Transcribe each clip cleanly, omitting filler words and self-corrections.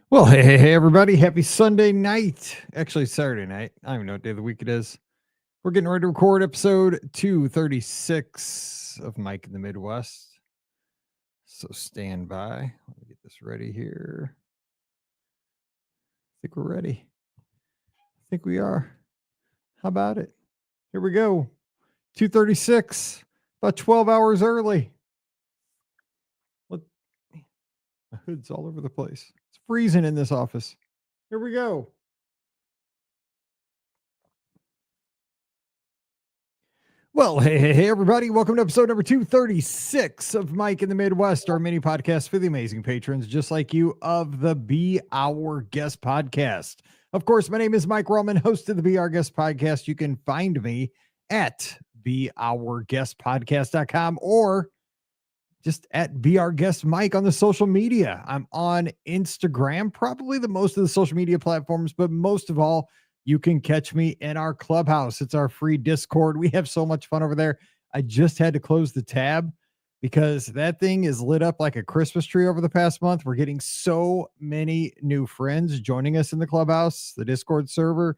Well, hey, everybody. Happy Sunday night. Actually, Saturday night. I don't even know what day of the week it is. We're getting ready to record episode 236 of Mike in the Midwest. So stand by. Let me get this ready here. I think we're ready. I think we are. How about it? Here we go. 236, about 12 hours early. Look, my hood's all over the place. It's freezing in this office. Here we go. Well, hey, everybody. Welcome to episode number 236 of Mike in the Midwest, our mini podcast for the amazing patrons just like you of the Be Our Guest podcast. Of course, my name is Mike Roman, host of the Be Our Guest podcast. You can find me at beourguestpodcast.com or just at Be Our Guest Mike on the social media. I'm on Instagram, probably the most of the social media platforms, but most of all, you can catch me in our clubhouse. It's our free Discord. We have so much fun over there. I just had to close the tab because that thing is lit up like a Christmas tree over the past month. We're getting so many new friends joining us in the clubhouse, the Discord server.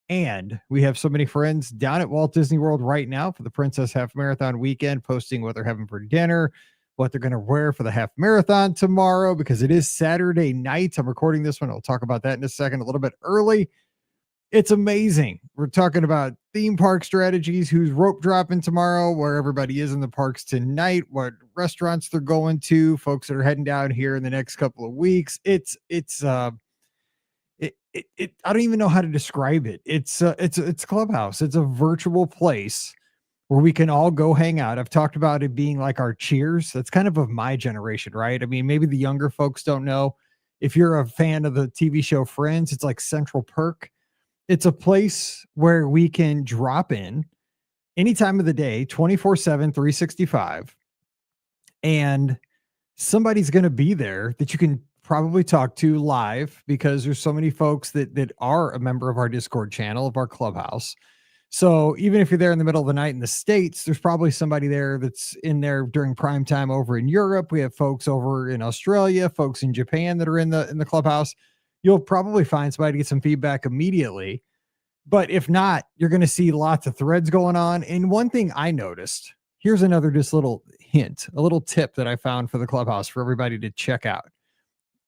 And we have so many friends down at Walt Disney World right now for the Princess Half Marathon weekend, posting what they're having for dinner, what they're going to wear for the half marathon tomorrow, because it is Saturday night. I'm recording this one. I'll talk about that in a second, a little bit early. It's amazing. We're talking about theme park strategies, who's rope dropping tomorrow, where everybody is in the parks tonight, what restaurants they're going to, folks that are heading down here in the next couple of weeks. It's I don't even know how to describe it. It's Clubhouse. It's a virtual place where we can all go hang out. I've talked about it being like our Cheers. That's kind of my generation, right? I mean, maybe the younger folks don't know. If you're a fan of the TV show Friends, it's like Central Perk. It's a place where we can drop in any time of the day, 24/7, 365. And somebody's going to be there that you can probably talk to live because there's so many folks that are a member of our Discord channel, of our clubhouse. So even if you're there in the middle of the night in the States, there's probably somebody there that's in there during prime time over in Europe. We have folks over in Australia, folks in Japan that are in the clubhouse. You'll probably find somebody to get some feedback immediately. But if not, you're going to see lots of threads going on. And one thing I noticed, here's another just little hint, a little tip that I found for the clubhouse for everybody to check out.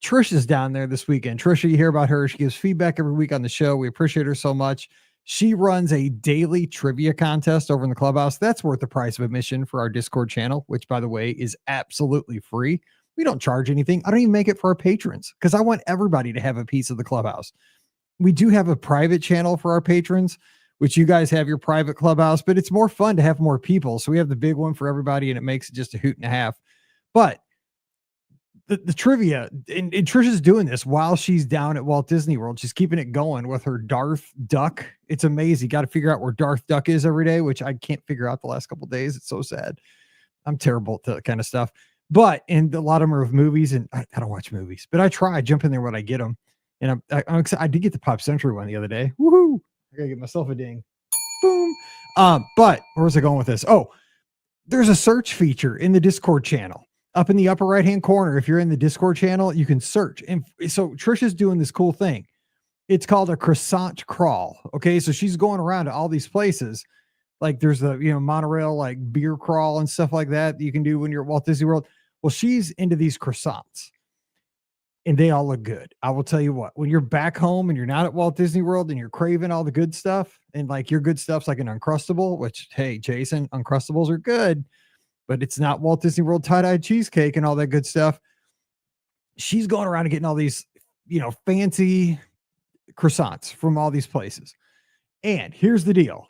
Trish is down there this weekend. Trisha, you hear about her. She gives feedback every week on the show. We appreciate her so much. She runs a daily trivia contest over in the clubhouse. That's worth the price of admission for our Discord channel, which, by the way, is absolutely free. We don't charge anything. I don't even make it for our patrons because I want everybody to have a piece of the clubhouse. We do have a private channel for our patrons, which you guys have your private clubhouse, but it's more fun to have more people. So we have the big one for everybody and it makes it just a hoot and a half. But the trivia, and Trisha's doing this while she's down at Walt Disney World. She's keeping it going with her Darth Duck. It's amazing. Got to figure out where Darth Duck is every day, which I can't figure out the last couple of days. It's so sad. I'm terrible at that kind of stuff. But in a lot of them are of movies, and I don't watch movies, but I try. I jump in there when I get them. And I'm excited. I did get the Pop Century one the other day. Woohoo! I gotta get myself a ding. Boom. But where was I going with this? Oh, there's a search feature in the Discord channel. Up in the upper right-hand corner, if you're in the Discord channel, you can search. And so Trisha's doing this cool thing. It's called a croissant crawl. Okay, so she's going around to all these places. Like there's the monorail like beer crawl and stuff like that you can do when you're at Walt Disney World. Well, she's into these croissants. And they all look good. I will tell you what, when you're back home and you're not at Walt Disney World and you're craving all the good stuff, and like your good stuff's like an Uncrustable, which, hey, Jason, Uncrustables are good, but it's not Walt Disney World tie-dye cheesecake and all that good stuff. She's going around and getting all these, fancy croissants from all these places. And here's the deal.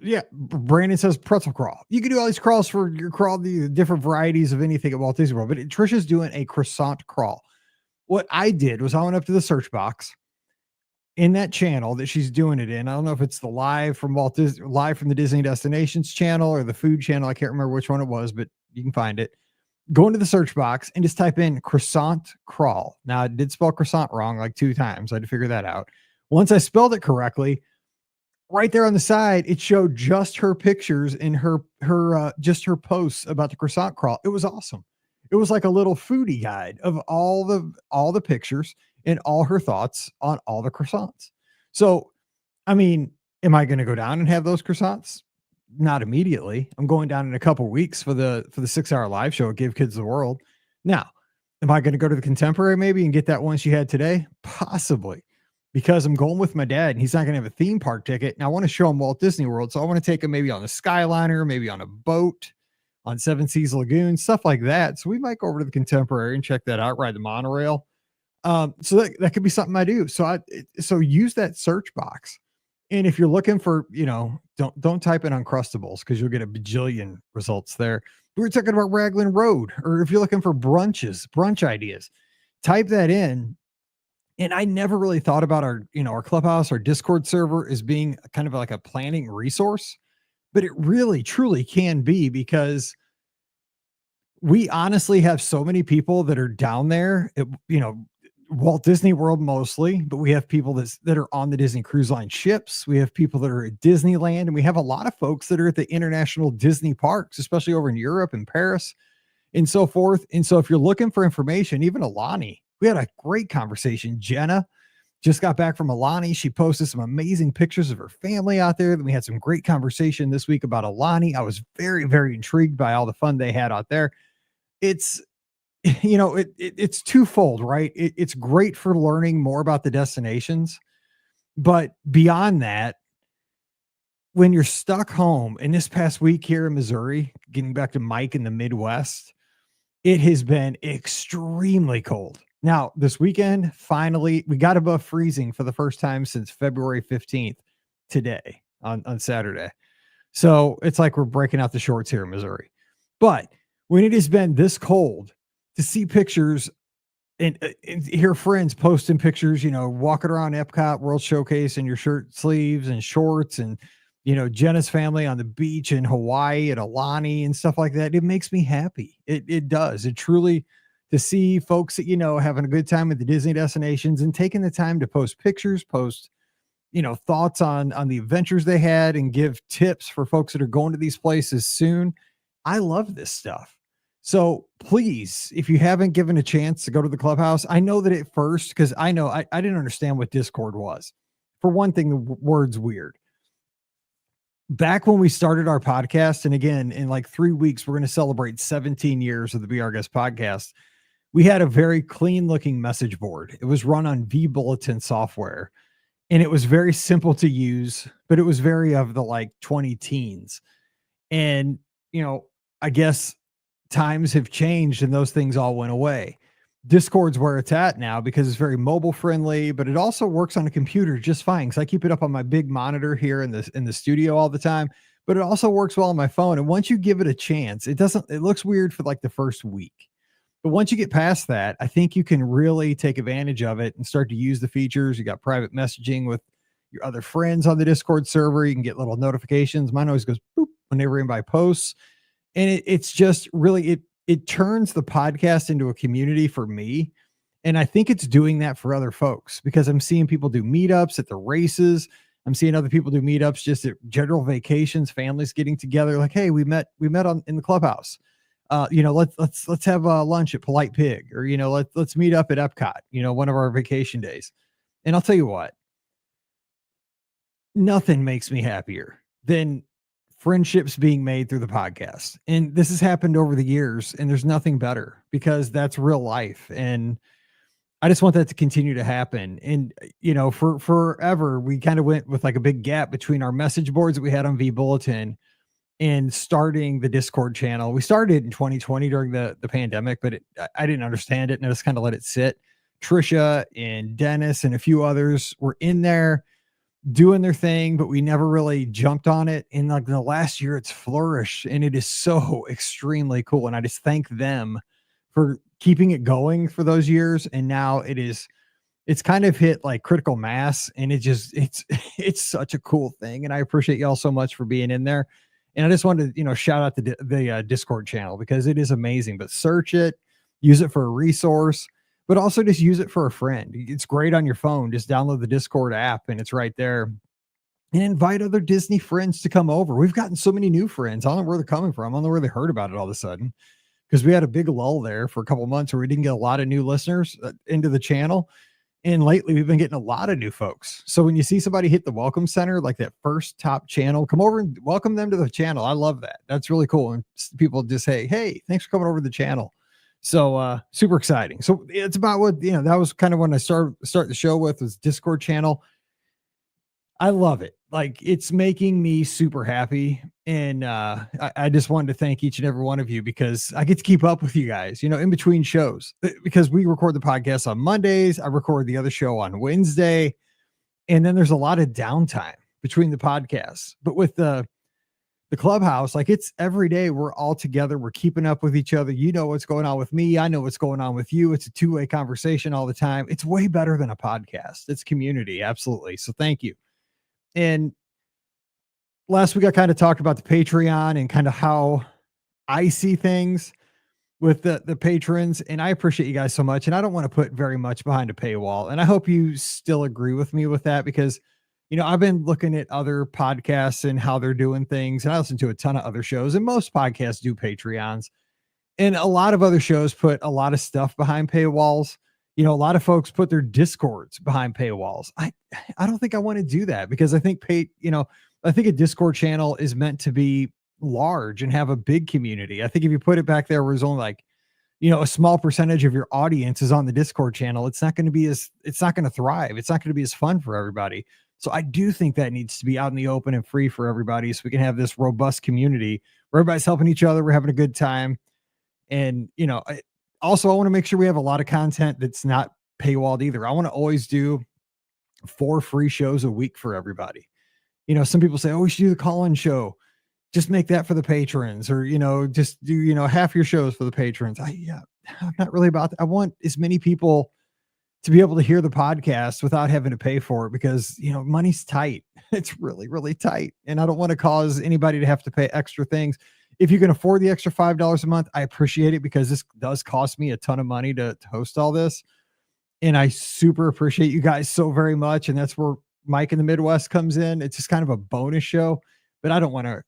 Yeah, Brandon says pretzel crawl. You can do all these crawls for your crawl, the different varieties of anything at Walt Disney World, but Trisha's doing a croissant crawl. What I did was I went up to the search box in that channel that she's doing it in. I don't know if it's the live from the Disney Destinations channel or the food channel. I can't remember which one it was, but you can find it. Go into the search box and just type in croissant crawl. Now I did spell croissant wrong like 2 times. I had to figure that out. Once I spelled it correctly, right there on the side, it showed just her pictures and her just her posts about the croissant crawl. It was awesome. It was like a little foodie guide of all the pictures and all her thoughts on all the croissants. So, I mean, am I going to go down and have those croissants? Not immediately. I'm going down in a couple weeks for the 6-hour live show at Give Kids the World. Now, am I going to go to the Contemporary maybe and get that one she had today? Possibly, because I'm going with my dad and he's not going to have a theme park ticket. And I want to show him Walt Disney World, so I want to take him maybe on a Skyliner, maybe on a boat, on Seven Seas Lagoon, stuff like that. So we might go over to the Contemporary and check that out, ride the monorail. So that could be something I do. So use that search box. And if you're looking for, don't type in Uncrustables because you'll get a bajillion results there. We were talking about Raglan Road, or if you're looking for brunch ideas, type that in. And I never really thought about our Clubhouse, our Discord server as being kind of like a planning resource, but it really truly can be, because we honestly have so many people that are down there, Walt Disney World mostly, but we have people that are on the Disney Cruise Line ships. We have people that are at Disneyland, and we have a lot of folks that are at the international Disney parks, especially over in Europe and Paris and so forth. And so if you're looking for information, even Alani, we had a great conversation. Jenna just got back from Alani. She posted some amazing pictures of her family out there. Then we had some great conversation this week about Alani. I was very, very intrigued by all the fun they had out there. It's, it's twofold, right? It's great for learning more about the destinations, but beyond that, when you're stuck home, and this past week here in Missouri, getting back to Mike in the Midwest, it has been extremely cold. Now, this weekend, finally, we got above freezing for the first time since February 15th today on Saturday. So it's like we're breaking out the shorts here in Missouri. But when it has been this cold, to see pictures and hear friends posting pictures, walking around Epcot World Showcase in your shirt sleeves and shorts, and, Jenna's family on the beach in Hawaii at Alani and stuff like that, it makes me happy. It does. It truly, to see folks that, having a good time at the Disney destinations and taking the time to post pictures, post, thoughts on the adventures they had, and give tips for folks that are going to these places soon. I love this stuff. So please, if you haven't given a chance to go to the Clubhouse, I know that at first, because I know I didn't understand what Discord was. For one thing, the word's weird. Back when we started our podcast, and again, in like 3 weeks, we're going to celebrate 17 years of the Be Our Guest podcast. We had a very clean looking message board. It was run on vBulletin software, and it was very simple to use, but it was very of the like 20 teens. And, I guess times have changed and those things all went away. Discord's where it's at now because it's very mobile friendly, but it also works on a computer just fine. Cause I keep it up on my big monitor here in the studio all the time, but it also works well on my phone. And once you give it a chance, it looks weird for like the first week, but once you get past that, I think you can really take advantage of it and start to use the features. You got private messaging with your other friends on the Discord server. You can get little notifications. Mine always goes boop whenever anybody posts. And it's just really, it turns the podcast into a community for me. And I think it's doing that for other folks, because I'm seeing people do meetups at the races. I'm seeing other people do meetups just at general vacations, families getting together. Like, hey, we met in the Clubhouse. Let's have lunch at Polite Pig, or, let's meet up at Epcot, one of our vacation days. And I'll tell you what, nothing makes me happier than friendships being made through the podcast. And this has happened over the years, and there's nothing better, because that's real life. And I just want that to continue to happen. And, for forever, we kind of went with like a big gap between our message boards that we had on vBulletin and starting the Discord channel. We started in 2020 during the pandemic, but I didn't understand it, and I just kind of let it sit. Trisha and Dennis and a few others were in there doing their thing, but we never really jumped on it. In like the last year, it's flourished, and it is so extremely cool. And I just thank them for keeping it going for those years. And now it's kind of hit like critical mass, and it's such a cool thing. And I appreciate y'all so much for being in there. And I just wanted to, shout out the Discord channel, because it is amazing. But search it, use it for a resource, but also just use it for a friend. It's great on your phone. Just download the Discord app, and it's right there. And invite other Disney friends to come over. We've gotten so many new friends. I don't know where they're coming from. I don't know where they heard about it all of a sudden. because we had a big lull there for a couple months where we didn't get a lot of new listeners into the channel. And lately we've been getting a lot of new folks. So when you see somebody hit the welcome center, like that first top channel, come over and welcome them to the channel. I love that. That's really cool. And people just say, hey, thanks for coming over to the channel. So super exciting. So it's about what, that was kind of when I start the show with, was Discord channel. I love it. Like, it's making me super happy. And I just wanted to thank each and every one of you, because I get to keep up with you guys, in between shows, because we record the podcast on Mondays. I record the other show on Wednesday. And then there's a lot of downtime between the podcasts. But with the clubhouse, like, it's every day we're all together. We're keeping up with each other. You know what's going on with me. I know what's going on with you. It's a two-way conversation all the time. It's way better than a podcast. It's community. Absolutely. So thank you. And last week I kind of talked about the Patreon and kind of how I see things with the patrons. And I appreciate you guys so much. And I don't want to put very much behind a paywall. And I hope you still agree with me with that, because, I've been looking at other podcasts and how they're doing things. And I listen to a ton of other shows, and most podcasts do Patreons. And a lot of other shows put a lot of stuff behind paywalls. A lot of folks put their Discords behind paywalls. I don't think I want to do that, because I think I think a Discord channel is meant to be large and have a big community. I think if you put it back there where there's only like, a small percentage of your audience is on the Discord channel, it's not going to thrive. It's not going to be as fun for everybody. So I do think that needs to be out in the open and free for everybody, so we can have this robust community where everybody's helping each other. We're having a good time. And, I want to make sure we have a lot of content that's not paywalled either. I want to always do 4 free shows a week for everybody. Some people say, oh, we should do the call-in show. Just make that for the patrons, or, just do, half your shows for the patrons. I'm not really about that. I want as many people to be able to hear the podcast without having to pay for it, because, money's tight. It's really, really tight. And I don't want to cause anybody to have to pay extra things. If you can afford the extra $5 a month, I appreciate it, because this does cost me a ton of money to host all this. And I super appreciate you guys so very much. And that's where Mike in the Midwest comes in. It's just kind of a bonus show, but I don't want to,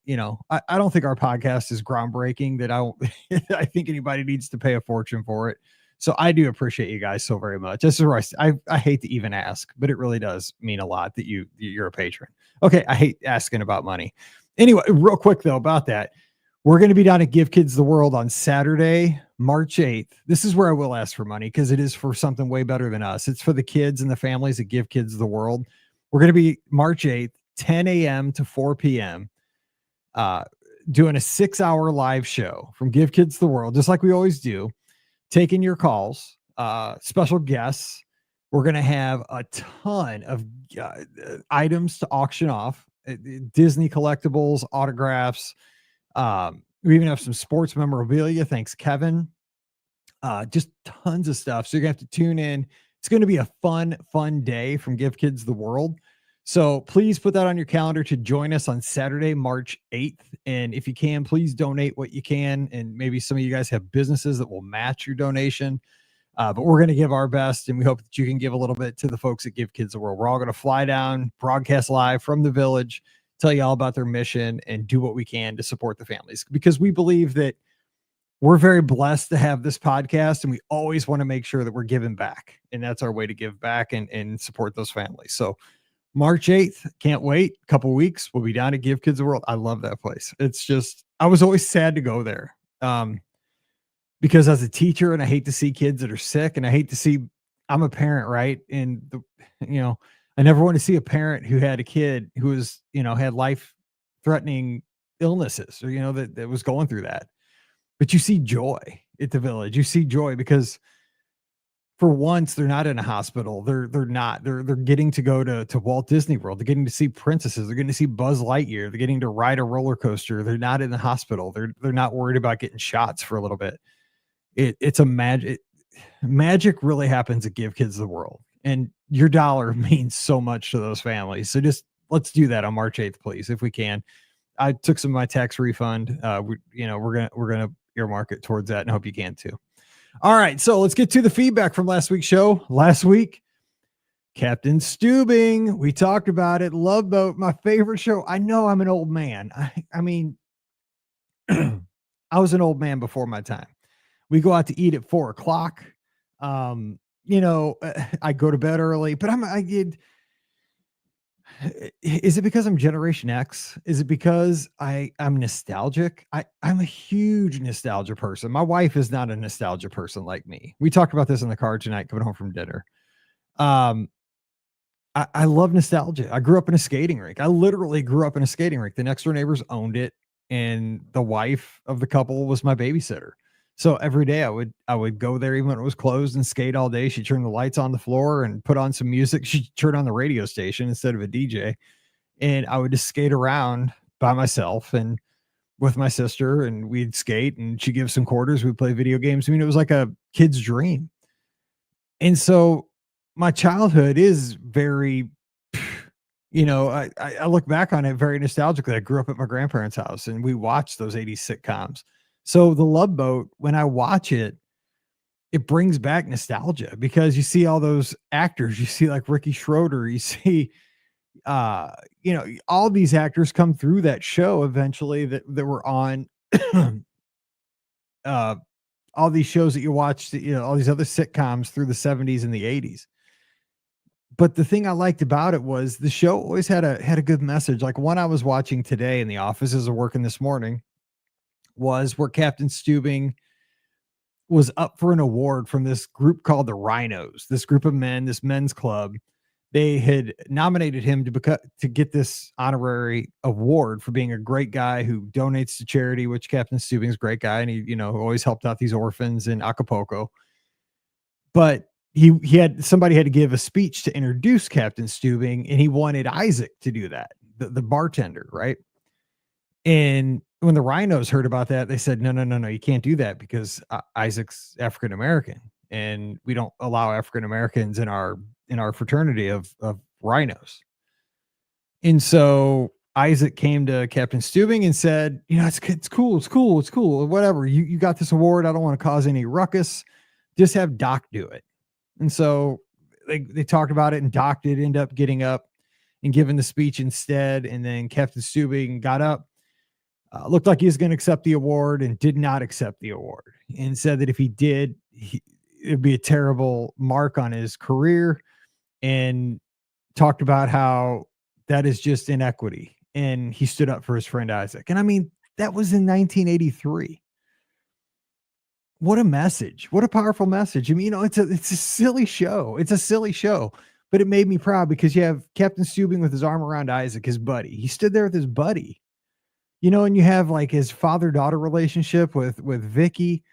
I don't think our podcast is groundbreaking that I think anybody needs to pay a fortune for it. So I do appreciate you guys so very much. This is where I hate to even ask, but it really does mean a lot that you're a patron. Okay. I hate asking about money. Anyway, real quick though, about that. We're going to be down at Give Kids the World on Saturday, March 8th. This is where I will ask for money, because it is for something way better than us. It's for the kids and the families that Give Kids the World. We're going to be March 8th, 10 a.m. to 4 p.m., doing a 6-hour live show from Give Kids the World, just like we always do, taking your calls, special guests. We're going to have a ton of items to auction off, Disney collectibles, autographs. We even have some sports memorabilia. Thanks, Kevin. Just tons of stuff. So you're gonna have to tune in. It's going to be a fun day from Give Kids the World. So please put that on your calendar to join us on Saturday, March 8th. And if you can, please donate what you can. And maybe some of you guys have businesses that will match your donation. But we're going to give our best, and we hope that you can give a little bit to the folks that Give Kids the World. We're all going to fly down, broadcast live from the village, tell you all about their mission, and do what we can to support the families, because we believe that we're very blessed to have this podcast, and we always want to make sure that we're giving back. And that's our way to give back and support those families. So March 8th, can't wait. A couple weeks, we'll be down to Give Kids the World. I love that place. It's just, I was always sad to go there. Because as a teacher, and I hate to see kids that are sick, and I hate to see, I'm a parent, right? And I never want to see a parent who had a kid who was, had life-threatening illnesses, or, that was going through that. But you see joy at the village. You see joy because for once they're not in a hospital. They're getting to go to Walt Disney World. They're getting to see princesses. They're getting to see Buzz Lightyear. They're getting to ride a roller coaster. They're not in the hospital. They're not worried about getting shots for a little bit. It's a magic. Magic really happens at Give Kids the World, and your dollar means so much to those families. So just let's do that on March 8th, please, if we can. I took some of my tax refund. We're gonna earmark it towards that, and hope you can too. All right, so let's get to the feedback from last week's show. Last week, Captain Stubing, we talked about it. Love Boat, my favorite show. I know I'm an old man. I mean, I was an old man before my time. We go out to eat at 4 o'clock. I go to bed early, but is it because I'm Generation X? Is it because I'm nostalgic? I'm a huge nostalgia person. My wife is not a nostalgia person like me. We talked about this in the car tonight coming home from dinner. Um, I love nostalgia. I grew up in a skating rink. I literally grew up in a skating rink. The next door neighbors owned it, and the wife of the couple was my babysitter. So every day I would go there even when it was closed and skate all day. She'd turn the lights on the floor and put on some music. She'd turn on the radio station instead of a DJ. And I would just skate around by myself and with my sister, and we'd skate and she'd give some quarters. We'd play video games. I mean, it was like a kid's dream. And so my childhood is very, I look back on it very nostalgically. I grew up at my grandparents' house and we watched those 80s sitcoms. So the Love Boat, when I watch it, it brings back nostalgia because you see all those actors. You see like Ricky Schroeder, you see all these actors come through that show eventually that were on uh all these shows that you watched, all these other sitcoms through the 70s and the 80s. But the thing I liked about it was the show always had a good message. Like one I was watching today in the office as I working this morning was where Captain Steubing was up for an award from this group called the Rhinos, this group of men, this men's club. They had nominated him to get this honorary award for being a great guy who donates to charity, which Captain Steubing's a great guy, and he, always helped out these orphans in Acapulco. But he had somebody had to give a speech to introduce Captain Steubing, and he wanted Isaac to do that, the bartender, right? And when the Rhinos heard about that, they said, no, you can't do that because Isaac's African American, and we don't allow African Americans in our fraternity of Rhinos. And so Isaac came to Captain Steubing and said, it's cool, whatever. You got this award. I don't want to cause any ruckus. Just have Doc do it. And so they talked about it, and Doc did end up getting up and giving the speech instead. And then Captain Steubing got up, looked like he was going to accept the award, and did not accept the award, and said that if he did, it'd be a terrible mark on his career, and talked about how that is just inequity. And he stood up for his friend Isaac. And I mean, that was in 1983. What a message. What a powerful message. I mean, it's a silly show. It's a silly show, but it made me proud because you have Captain Steubing with his arm around Isaac, his buddy. He stood there with his buddy, and you have like his father-daughter relationship with Vicky.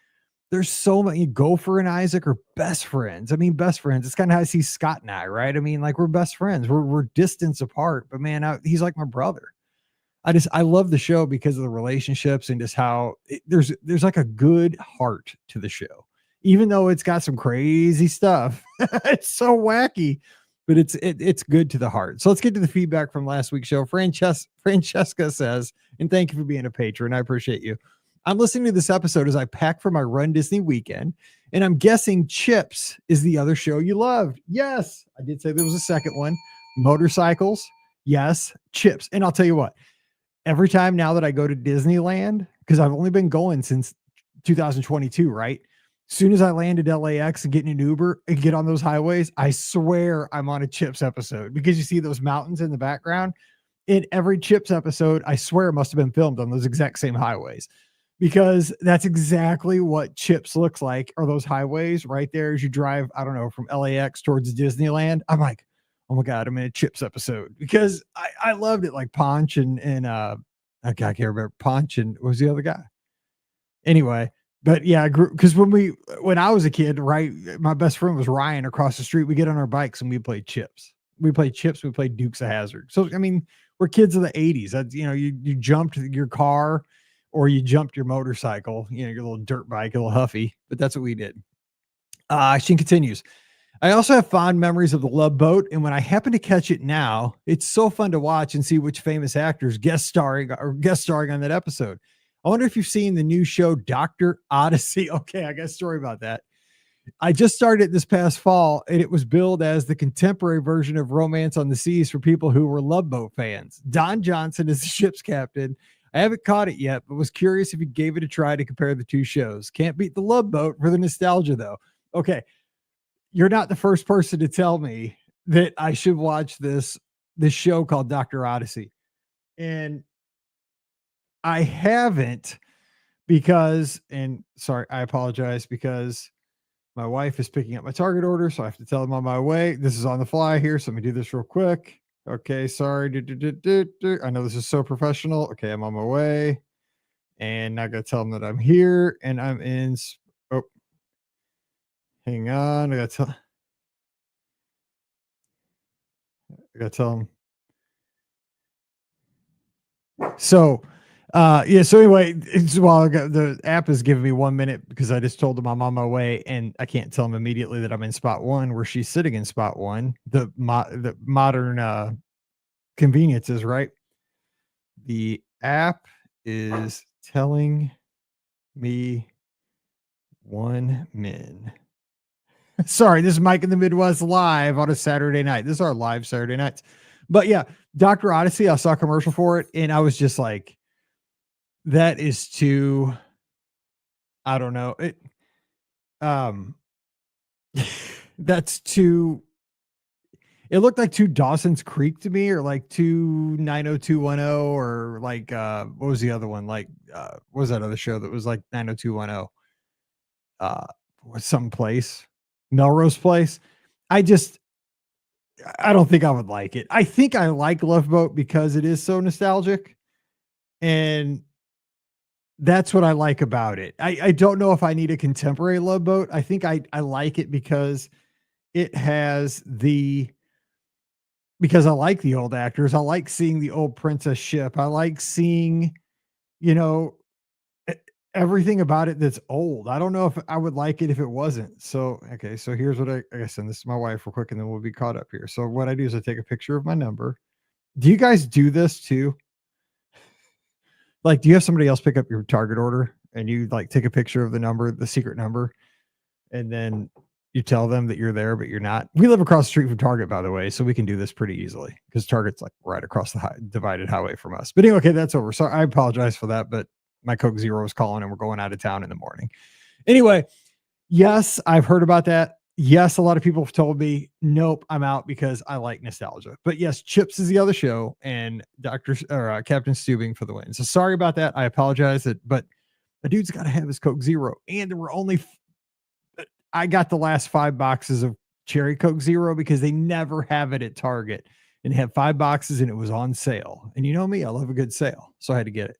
There's so many. Gopher and Isaac are best friends. I mean, best friends. It's kind of how I see Scott and I, right? I mean, like we're best friends. We're distance apart, but man, he's like my brother. I love the show because of the relationships and just how there's like a good heart to the show, even though it's got some crazy stuff. It's so wacky, but it's good to the heart. So let's get to the feedback from last week's show. Francesca says, and thank you for being a patron. I appreciate you. I'm listening to this episode as I pack for my Run Disney weekend, and I'm guessing Chips is the other show you loved. Yes, I did say there was a second one. Motorcycles. Yes, Chips. And I'll tell you what, every time now that I go to Disneyland, because I've only been going since 2022, right? As soon as I land at LAX and get in an Uber and get on those highways, I swear I'm on a Chips episode because you see those mountains in the background. In every Chips episode, I swear it must have been filmed on those exact same highways, because that's exactly what Chips looks like, are those highways right there as you drive, I don't know, from LAX towards Disneyland. I'm like, oh my God, I'm in a Chips episode because I loved it. Like Ponch and I can't remember Ponch and what was the other guy? Anyway, but yeah, I grew because when I was a kid, right, my best friend was Ryan across the street. We get on our bikes and we played Chips. We played Dukes of Hazzard. So I mean, we're kids of the 80s. That's, you jumped your car or you jumped your motorcycle, your little dirt bike, a little huffy, but that's what we did. She continues. I also have fond memories of the Love Boat, and when I happen to catch it now, it's so fun to watch and see which famous actors guest starring on that episode. I wonder if you've seen the new show, Dr. Odyssey. Okay, I got a story about that. I just started this past fall, and it was billed as the contemporary version of Romance on the Seas for people who were Love Boat fans. Don Johnson is the ship's captain. I haven't caught it yet, but was curious if you gave it a try to compare the two shows. Can't beat the Love Boat for the nostalgia, though. Okay, you're not the first person to tell me that I should watch this show called Dr. Odyssey. And I haven't because, and sorry, I apologize because my wife is picking up my Target order, so I have to tell them on my way. This is on the fly here, so let me do this real quick. Okay, sorry. I know this is so professional. Okay, I'm on my way, and I gotta tell them that I'm here and I'm in. Oh, hang on. I gotta tell them. So, yeah. So anyway, it's while I got, the app is giving me 1 minute because I just told them I'm on my way, and I can't tell them immediately that I'm in spot one where she's sitting in spot one. The modern conveniences, right? The app is telling me 1 min. Sorry, this is Mike in the Midwest live on a Saturday night. This is our live Saturday nights. But yeah, Dr. Odyssey, I saw a commercial for it, and I was just like, that is too, I don't know. Um, that's too, it looked like two Dawson's Creek to me, or like two 90210, or like, what was the other one? Like, what was that other show that was like 90210? Was some place, Melrose Place. I just, I don't think I would like it. I think I like Love Boat because it is so nostalgic, and that's what I like about it. I don't know if I need a contemporary Love Boat. I think I like it because it has because I like the old actors. I like seeing the old princess ship. I like seeing, you know, e- everything about it that's old. I don't know if I would like it if it wasn't. So, okay. So here's what I send this to my wife real quick, and then we'll be caught up here. So what I do is I take a picture of my number. Do you guys do this too? Like, do you have somebody else pick up your Target order and you like take a picture of the number, the secret number, and then you tell them that you're there, but you're not? We live across the street from Target, by the way, so we can do this pretty easily because Target's like right across the divided highway from us. But anyway, okay, that's over. So I apologize for that, but my Coke Zero is calling and we're going out of town in the morning. Anyway, yes, I've heard about that. Yes, a lot of people have told me, nope, I'm out because I like nostalgia. But yes, Chips is the other show, and Captain Steubing for the win. So sorry about that. I apologize. But the dude's got to have his Coke Zero, and there were only I got the last 5 boxes of Cherry Coke Zero because they never have it at Target, and they had 5 boxes and it was on sale. And you know me, I love a good sale, so I had to get it.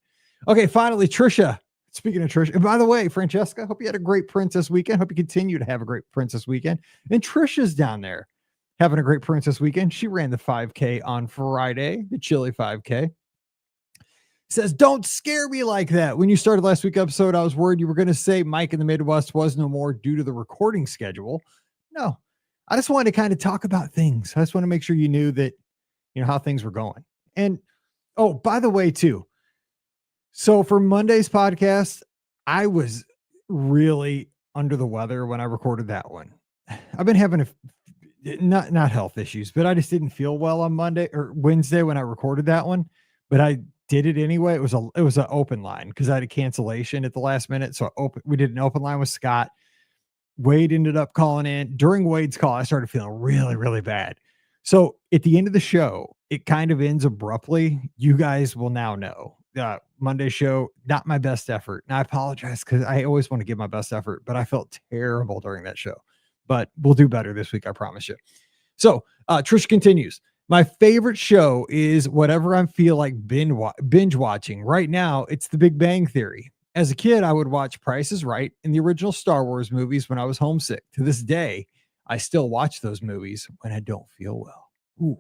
Okay, finally, Trisha. Speaking of Trisha, and by the way, Francesca, hope you had a great Princess weekend. Hope you continue to have a great Princess weekend. And Trisha's down there having a great Princess weekend. She ran the 5K on Friday, the Chili 5K. Says, don't scare me like that. When you started last week's episode, I was worried you were going to say Mike in the Midwest was no more due to the recording schedule. No, I just wanted to kind of talk about things. I just want to make sure you knew that, you know, how things were going. And, oh, by the way, too, so for Monday's podcast, I was really under the weather when I recorded that one. I've been having not health issues, but I just didn't feel well on Monday or Wednesday when I recorded that one. But I did it anyway. It was an open line because I had a cancellation at the last minute. So we did an open line with Scott. Wade ended up calling in. During Wade's call, I started feeling really, really bad. So at the end of the show, it kind of ends abruptly. You guys will now know. Monday show, not my best effort. And I apologize because I always want to give my best effort, but I felt terrible during that show. But we'll do better this week, I promise you. So Trish continues. My favorite show is whatever I feel like binge watching. Right now, it's The Big Bang Theory. As a kid, I would watch Price is Right and the original Star Wars movies when I was homesick. To this day, I still watch those movies when I don't feel well. Ooh,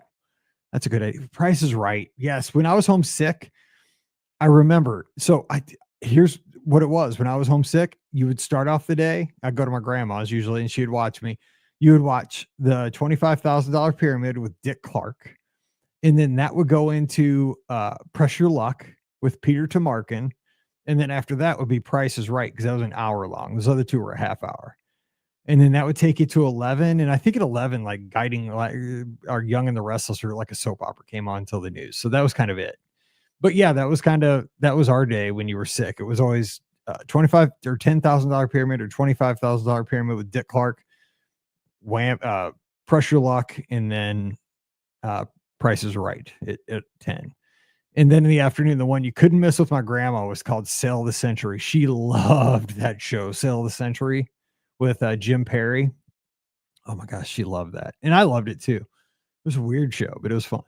that's a good idea. Price is Right. Yes, when I was homesick, I remember. So here's what it was. When I was homesick, you would start off the day. I'd go to my grandma's usually, and she would watch me. You would watch the $25,000 Pyramid with Dick Clark. And then that would go into Press Your Luck with Peter Tomarken. And then after that would be Price is Right, because that was an hour long. Those other two were a half hour. And then that would take you to 11. And I think at 11, like Guiding, like our Young and the Restless, or like a soap opera came on until the news. So that was kind of it. But yeah, that was our day when you were sick. It was always 25 or $10,000 pyramid or $25,000 pyramid with Dick Clark, wham, pressure luck, and then uh, Price is Right at 10. And then in the afternoon, the one you couldn't miss with my grandma was called Sale of the Century. She loved that show, Sale of the Century, with Jim Perry. Oh my gosh, she loved that. And I loved it too. It was a weird show, but it was fun.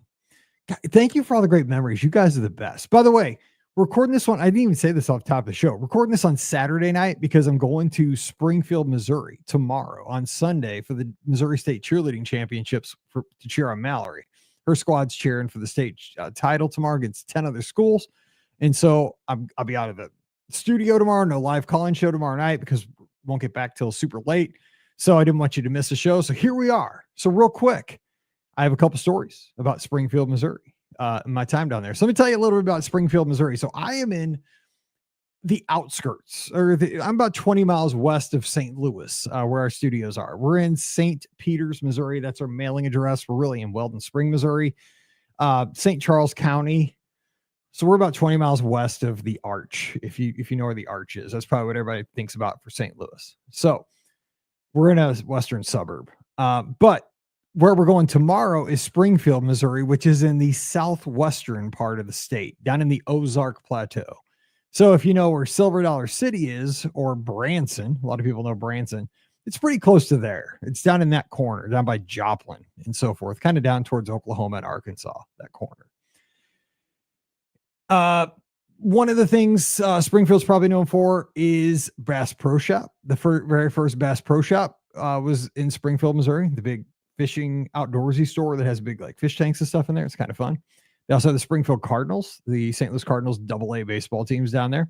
Thank you for all the great memories. You guys are the best. By the way, recording this one, I didn't even say this off the top of the show. Recording this on Saturday night because I'm going to Springfield, Missouri tomorrow on Sunday for the Missouri State Cheerleading Championships to cheer on Mallory. Her squad's cheering for the state title tomorrow against 10 other schools. And so I'll be out of the studio tomorrow. No live call-in show tomorrow night because we won't get back till super late. So I didn't want you to miss the show. So here we are. So real quick, I have a couple stories about Springfield, Missouri, my time down there. So let me tell you a little bit about Springfield, Missouri. So I am in the outskirts, I'm about 20 miles west of St. Louis, where our studios are. We're in St. Peters, Missouri. That's our mailing address. We're really in Weldon Spring, Missouri, St. Charles County. So we're about 20 miles west of the Arch. If you know where the Arch is, that's probably what everybody thinks about for St. Louis. So we're in a western suburb, but where we're going tomorrow is Springfield, Missouri, which is in the southwestern part of the state, down in the Ozark Plateau. So if you know where Silver Dollar City is, or Branson, a lot of people know Branson, it's pretty close to there. It's down in that corner, down by Joplin and so forth, kind of down towards Oklahoma and Arkansas, that corner. One of the things Springfield's probably known for is Bass Pro Shop. The very first Bass Pro Shop was in Springfield, Missouri, the big fishing outdoorsy store that has big like fish tanks and stuff in there. It's kind of fun. They also have the Springfield Cardinals, the St. Louis Cardinals AA baseball teams down there.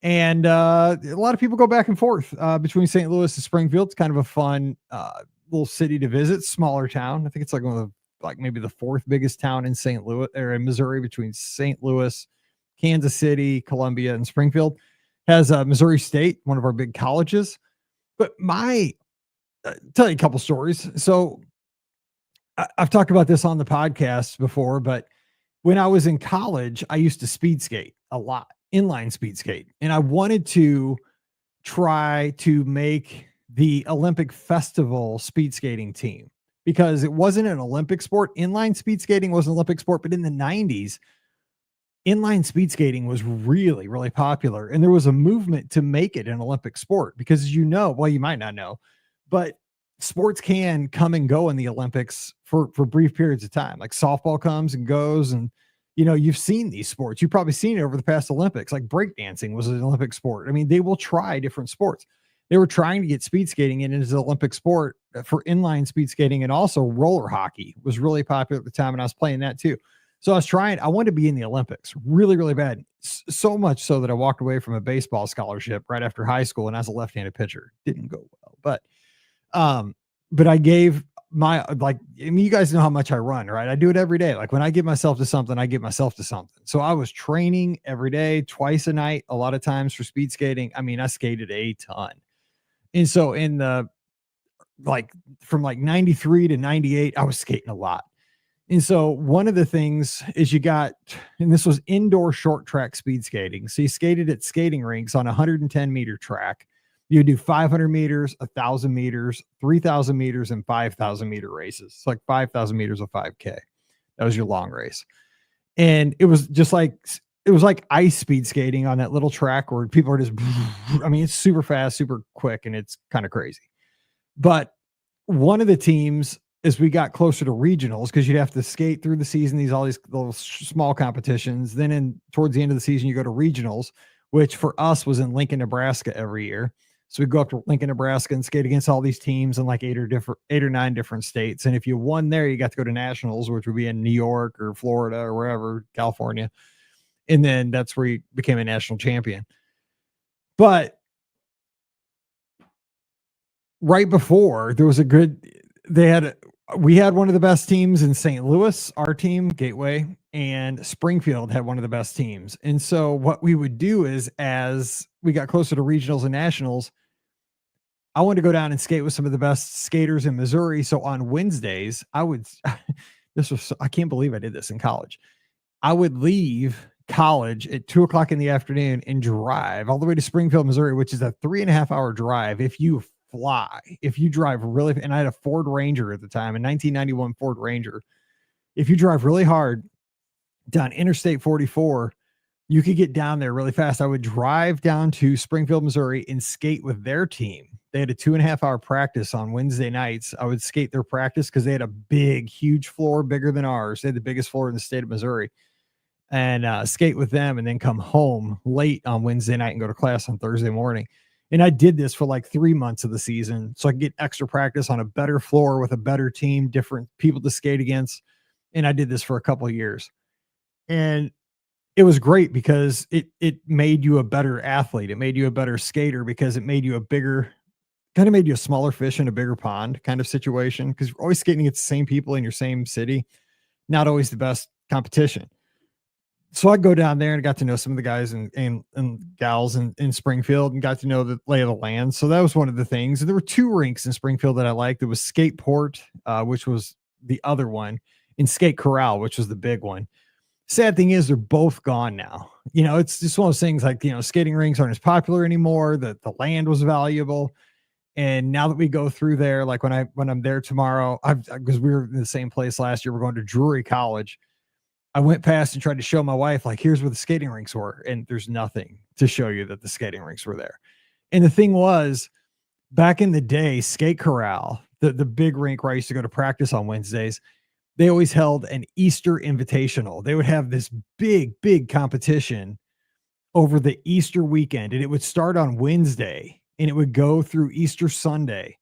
And a lot of people go back and forth between St. Louis and Springfield. It's kind of a fun little city to visit, smaller town. I think it's like one of the, like maybe the fourth biggest town in St. Louis or in Missouri, between St. Louis, Kansas City, Columbia, and Springfield. Has Missouri State, one of our big colleges. But tell you a couple stories. So I've talked about this on the podcast before, but when I was in college, I used to speed skate a lot, inline speed skate. And I wanted to try to make the Olympic Festival speed skating team because it wasn't an Olympic sport. Inline speed skating was an Olympic sport, but in the 90s, inline speed skating was really, really popular. And there was a movement to make it an Olympic sport because, as you know, well, you might not know, but sports can come and go in the Olympics for brief periods of time. Like softball comes and goes, and you've seen these sports. You've probably seen it over the past Olympics. Like breakdancing was an Olympic sport. I mean, they will try different sports. They were trying to get speed skating in as an Olympic sport for inline speed skating, and also roller hockey was really popular at the time, and I was playing that too. So I wanted to be in the Olympics really, really bad. So much so that I walked away from a baseball scholarship right after high school, and as a left-handed pitcher, didn't go well. But I gave you guys know how much I run, right? I do it every day. Like when I give myself to something, I give myself to something. So I was training every day, twice a night, a lot of times for speed skating. I mean, I skated a ton. And so from 93 to 98, I was skating a lot. And so one of the things is and this was indoor short track speed skating. So you skated at skating rinks on a 110 meter track. You do 500 meters, 1,000 meters, 3,000 meters, and 5,000 meter races. It's like 5,000 meters of 5K. That was your long race. And it was like ice speed skating on that little track where people are just, I mean, it's super fast, super quick, and it's kind of crazy. But one of the teams, as we got closer to regionals, because you'd have to skate through the season, all these little small competitions. Then towards the end of the season, you go to regionals, which for us was in Lincoln, Nebraska every year. So we go up to Lincoln, Nebraska and skate against all these teams in like 8 or 9 different states. And if you won there, you got to go to nationals, which would be in New York or Florida or wherever, California. And then that's where you became a national champion. But right before, we had one of the best teams in St. Louis, our team, Gateway, and Springfield had one of the best teams. And so what we would do is, as we got closer to regionals and nationals, I wanted to go down and skate with some of the best skaters in Missouri. So on Wednesdays, I can't believe I did this in college. I would leave college at 2 o'clock in the afternoon and drive all the way to Springfield, Missouri, which is a 3.5 hour drive. If you fly, if you drive really, and I had a Ford Ranger at the time, a 1991 Ford Ranger. If you drive really hard down Interstate 44, you could get down there really fast. I would drive down to Springfield, Missouri and skate with their team. They had a 2.5 hour practice on Wednesday nights. I would skate their practice because they had a big, huge floor, bigger than ours. They had the biggest floor in the state of Missouri, and skate with them and then come home late on Wednesday night and go to class on Thursday morning. And I did this for like 3 months of the season so I could get extra practice on a better floor with a better team, different people to skate against. And I did this for a couple of years. And it was great because it made you a better athlete. It made you a better skater because it made you a bigger, kind of made you a smaller fish in a bigger pond kind of situation, because you're always skating against the same people in your same city, not always the best competition. So I go down there and got to know some of the guys and gals in Springfield and got to know the lay of the land. So that was one of the things. And there were 2 rinks in Springfield that I liked. There was Skateport, which was the other one, and Skate Corral, which was the big one. Sad thing is they're both gone now. It's just one of those things like, skating rinks aren't as popular anymore. The land was valuable. And now that we go through there, like when I'm there tomorrow, because we were in the same place last year, we're going to Drury College. I went past and tried to show my wife, like, here's where the skating rinks were. And there's nothing to show you that the skating rinks were there. And the thing was, back in the day, Skate Corral, the big rink where I used to go to practice on Wednesdays, they always held an Easter Invitational. They would have this big, big competition over the Easter weekend. And it would start on Wednesday and it would go through Easter Sunday.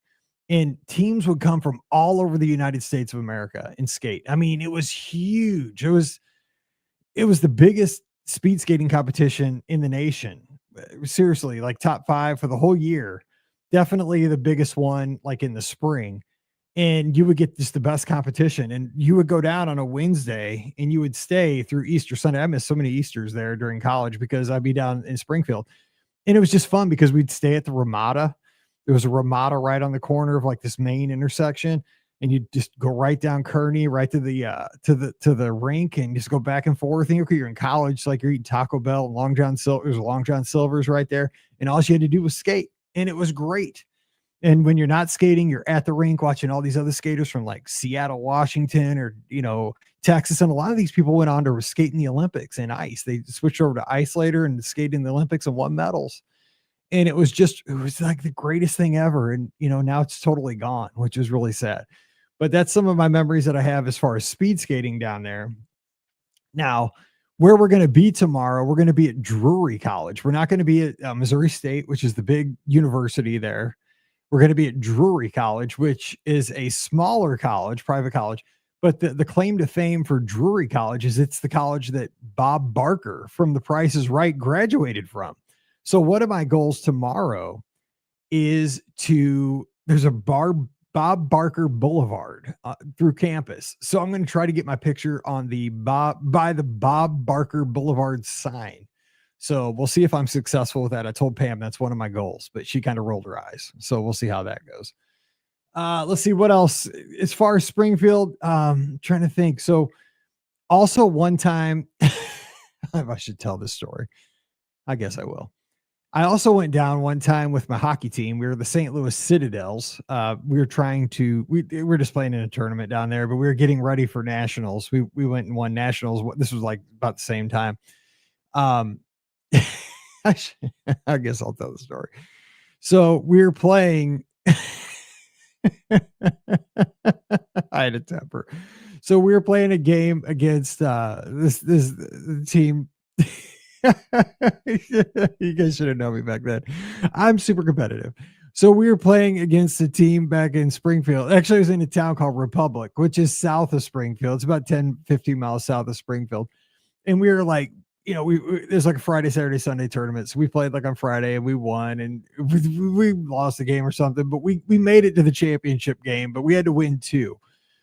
And teams would come from all over the United States of America and skate. I mean, it was huge. It was the biggest speed skating competition in the nation. Seriously, like top 5 for the whole year. Definitely the biggest one, like in the spring. And you would get just the best competition. And you would go down on a Wednesday and you would stay through Easter Sunday. I missed so many Easters there during college because I'd be down in Springfield. And it was just fun because we'd stay at the Ramada. There was a Ramada right on the corner of like this main intersection. And you just go right down Kearney, right to the rink, and just go back and forth. And you're in college, it's like you're eating Taco Bell and Long John Silver. There's Long John Silver's right there, and all you had to do was skate, and it was great. And when you're not skating, you're at the rink watching all these other skaters from like Seattle, Washington, or Texas. And a lot of these people went on to skate in the Olympics in ice. They switched over to ice later and skated in the Olympics and won medals. And it was like the greatest thing ever. And now it's totally gone, which is really sad. But that's some of my memories that I have as far as speed skating down there. Now, where we're going to be tomorrow, we're going to be at Drury College. We're not going to be at Missouri State, which is the big university there. We're going to be at Drury College, which is a smaller college, private college. But the claim to fame for Drury College is it's the college that Bob Barker from The Price is Right graduated from. So one of my goals tomorrow is there's a Bob Barker Boulevard through campus. So I'm going to try to get my picture on the Bob Barker Boulevard sign. So we'll see if I'm successful with that. I told Pam that's one of my goals, but she kind of rolled her eyes. So we'll see how that goes. Let's see what else. As far as Springfield, trying to think. So also one time, I should tell this story. I guess I will. I also went down one time with my hockey team. We were the St. Louis Citadels. We were just playing in a tournament down there, but we were getting ready for nationals. We went and won nationals. This was like about the same time. I guess I'll tell the story. So we were playing. I had a temper. So we were playing a game against this team. You guys should have known me back then. I'm super competitive. So we were playing against a team back in Springfield. Actually, it was in a town called Republic, which is south of Springfield. It's about 10, 15 miles south of Springfield. And we were like, there's like a Friday, Saturday, Sunday tournament. So we played like on Friday and we won, and we lost the game or something, but we made it to the championship game, but we had to win 2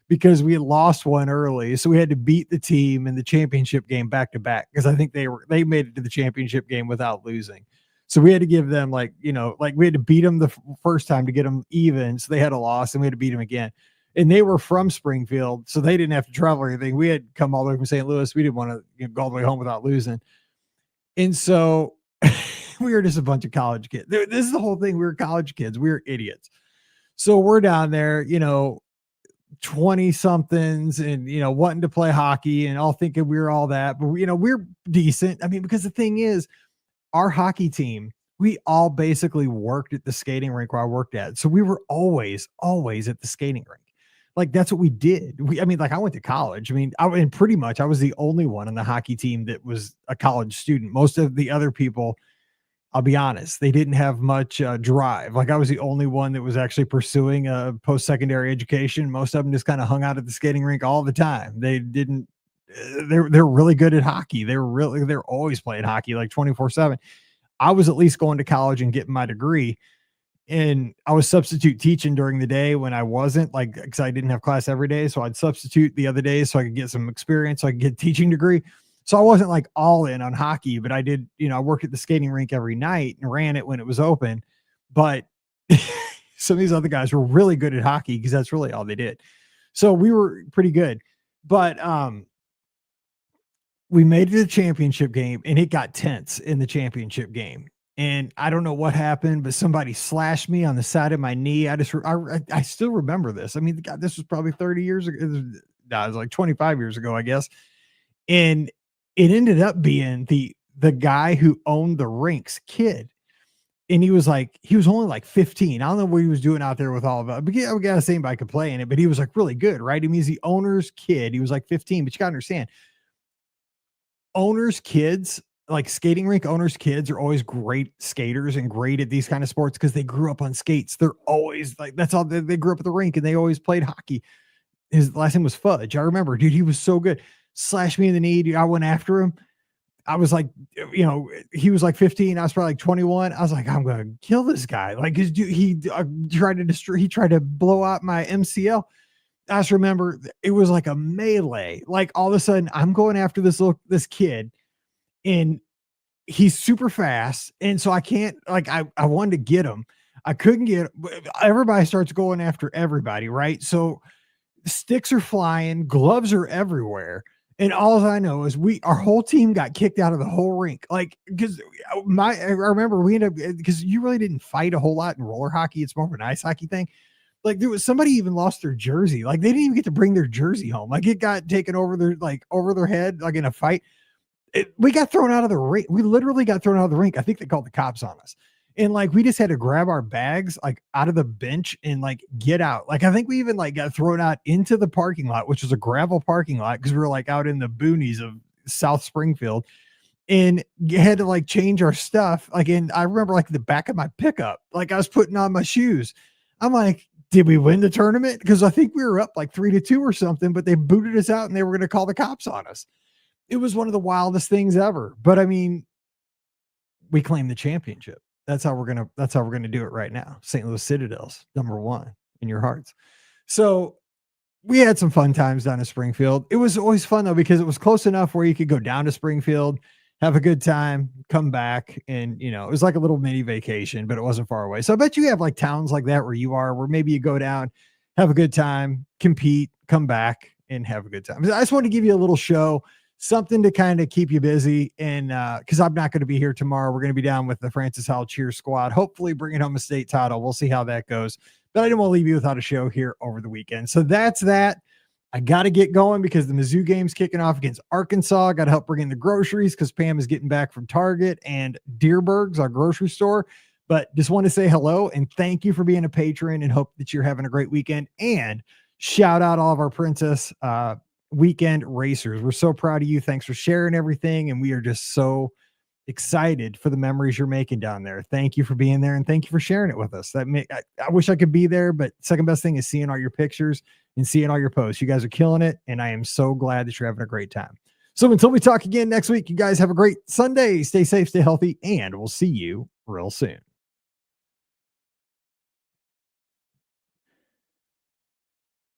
because we had lost one early. So we had to beat the team in the championship game back to back, because I think they made it to the championship game without losing. So we had to give them like we had to beat them the first time to get them even. So they had a loss and we had to beat them again. and they were from Springfield, so they didn't have to travel or anything. We had come all the way from St. Louis. We didn't want to go all the way home without losing. And so we were just a bunch of college kids. This is the whole thing. We were college kids. We were idiots. So we're down there, 20 somethings and, wanting to play hockey and all thinking we were all that. But, we're decent. I mean, because the thing is, our hockey team, we all basically worked at the skating rink where I worked at. So we were always at the skating rink. Like that's what we did. I went to college. And pretty much I was the only one on the hockey team that was a college student. Most of the other people, I'll be honest, they didn't have much drive. Like I was the only one that was actually pursuing a post-secondary education. Most of them just kind of hung out at the skating rink all the time. They didn't. They're really good at hockey. They're always playing hockey like 24/7. I was at least going to college and getting my degree, and I was substitute teaching during the day when I wasn't, like, because I didn't have class every day. So I'd substitute the other days so I could get some experience, so I could get a teaching degree. So I wasn't like all in on hockey, but I did, I worked at the skating rink every night and ran it when it was open. But some of these other guys were really good at hockey because that's really all they did. So we were pretty good. But we made it to the championship game and it got tense in the championship game. And I don't know what happened, but somebody slashed me on the side of my knee. I still remember this. I mean, God, this was probably 30 years ago. It was like 25 years ago, I guess. And it ended up being the guy who owned the rink's kid. And he was only like 15. I don't know what he was doing out there with all of it. But I gotta say anybody could play in it, but he was like really good, right? I mean, he's the owner's kid. He was like 15, but you gotta understand, owners' kids, like skating rink owners' kids, are always great skaters and great at these kind of sports because they grew up on skates. They're always like, that's all they grew up at the rink and they always played hockey. His last name was Fudge. I remember, dude, he was so good. Slashed me in the knee. Dude, I went after him. I was like, he was like 15. I was probably like 21. I was like, I'm going to kill this guy. Like, he tried to blow out my MCL. I just remember it was like a melee. Like all of a sudden I'm going after this kid and he's super fast. And so I can't, like, I wanted to get him. I couldn't get, everybody starts going after everybody. Right. So sticks are flying, gloves are everywhere. And all I know is our whole team got kicked out of the whole rink. Like, because I remember we ended up, because you really didn't fight a whole lot in roller hockey. It's more of an ice hockey thing. Like there was somebody even lost their jersey. Like they didn't even get to bring their jersey home. Like it got taken over their head, like in a fight. We got thrown out of the rink. We literally got thrown out of the rink. I think they called the cops on us. And like, we just had to grab our bags, like out of the bench and like get out. Like, I think we even like got thrown out into the parking lot, which was a gravel parking lot. Cause we were like out in the boonies of South Springfield and had to like change our stuff. Like, and I remember like the back of my pickup, like I was putting on my shoes. I'm like, did we win the tournament? Cause I think we were up like 3-2 or something, but they booted us out and they were going to call the cops on us. It was one of the wildest things ever. But I mean, we claimed the championship. That's how we're gonna do it right now. St. Louis Citadels, #1 in your hearts. So we had some fun times down in Springfield. It was always fun though, because it was close enough where you could go down to Springfield, have a good time, come back. And it was like a little mini vacation, but it wasn't far away. So I bet you have like towns like that where you are, where maybe you go down, have a good time, compete, come back and have a good time. I just wanted to give you a little show, something to kind of keep you busy. And because I'm not going to be here tomorrow, we're going to be down with the Francis Howell Cheer Squad, hopefully bringing home a state title. We'll see how that goes, but I didn't want to leave you without a show here over the weekend. So that's that. I got to get going because the Mizzou game's kicking off against Arkansas. Got to help bring in the groceries because Pam is getting back from Target and Deerberg's, our grocery store. But just want to say hello and thank you for being a patron and hope that you're having a great weekend. And shout out all of our Princess weekend racers. We're so proud of you. Thanks for sharing everything. And we are just so excited for the memories you're making down there. Thank you for being there. And thank you for sharing it with us. I wish I could be there, but second best thing is seeing all your pictures and seeing all your posts. You guys are killing it. And I am so glad that you're having a great time. So until we talk again next week, you guys have a great Sunday. Stay safe, stay healthy, and we'll see you real soon.